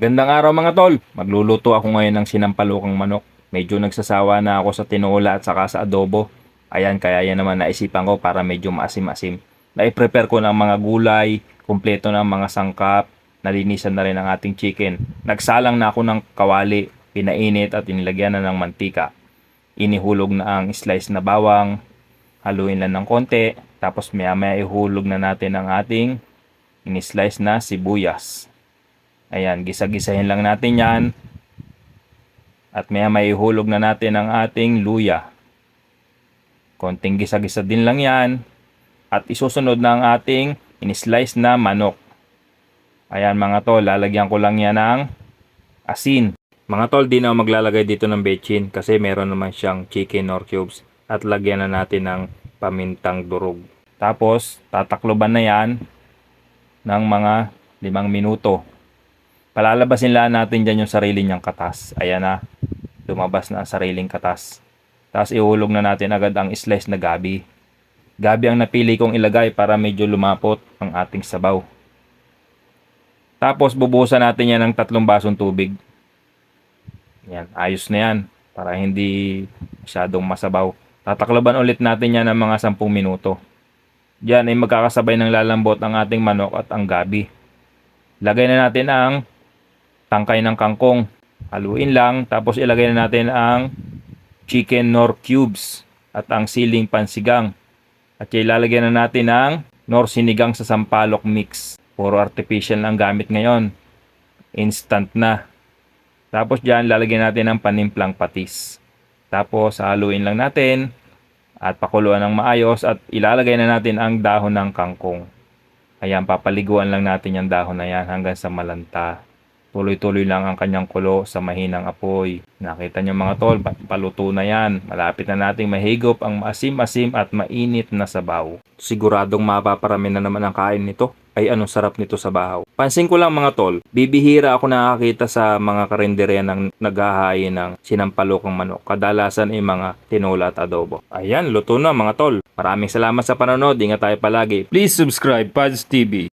Magandang araw mga tol. Magluluto ako ngayon ng sinampalukang manok. Medyo nagsasawa na ako sa tinola at saka sa adobo. Ayan, kaya yan naman naisipan ko para medyo maasim-asim. Na-prepare ko ng mga gulay, kumpleto ng mga sangkap, nalinisan na rin ang ating chicken. Nagsalang na ako ng kawali, pinainit at inilagyan na ng mantika. Inihulog na ang slice na bawang, haluin lang ng konti, tapos maya-maya ihulog na natin ang ating in-slice na sibuyas. Ayan, gisa-gisahin lang natin yan. At may ihulog na natin ang ating luya. Konting gisa-gisa din lang yan. At isusunod na ang ating in-slice na manok. Ayan mga tol, lalagyan ko lang yan ng asin. Mga tol, di na ako maglalagay dito ng bechin kasi meron naman siyang chicken nor cubes. At lagyan na natin ng pamintang durog. Tapos, tatakloban na yan ng mga 5 minuto. Palalabasin lang natin dyan yung sarili niyang katas. Ayan na, lumabas na ang sariling katas. Tapos ihulog na natin agad ang slice na gabi. Gabi ang napili kong ilagay para medyo lumapot ang ating sabaw. Tapos bubuhusan natin yan ng 3 basong tubig. Yan, ayos na yan para hindi masyadong masabaw. Tatakloban ulit natin yan ng mga 10 minuto. Diyan ay magkakasabay ng lalambot ang ating manok at ang gabi. Lagay na natin ang tangkay ng kangkong. Haluin lang, tapos ilagay na natin ang chicken nor cubes at ang siling pansigang. At ilalagyan na natin ang nor sinigang sa sampalok mix. Puro artificial ang gamit ngayon. Instant na. Tapos dyan, lalagyan natin ang panimplang patis. Tapos haluin lang natin at pakuluan ng maayos at ilalagay na natin ang dahon ng kangkong. Ayan, papaliguan lang natin yung dahon na yan hanggang sa malanta. Tuloy-tuloy lang ang kanyang kulo sa mahinang apoy. Nakita nyo mga tol, paluto na yan. Malapit na nating mahigop ang maasim-asim at mainit na sabaw. Siguradong mapaparami na naman ang kain nito. Ay anong sarap nito sa bahaw. Pansin ko lang mga tol, bibihira ako nakakita sa mga karinderya ng naghahain ng sinampalukang manok. Kadalasan ay mga tinola at adobo. Ayan, luto na mga tol. Maraming salamat sa panonood. Ingat tayo palagi. Please subscribe Pads TV.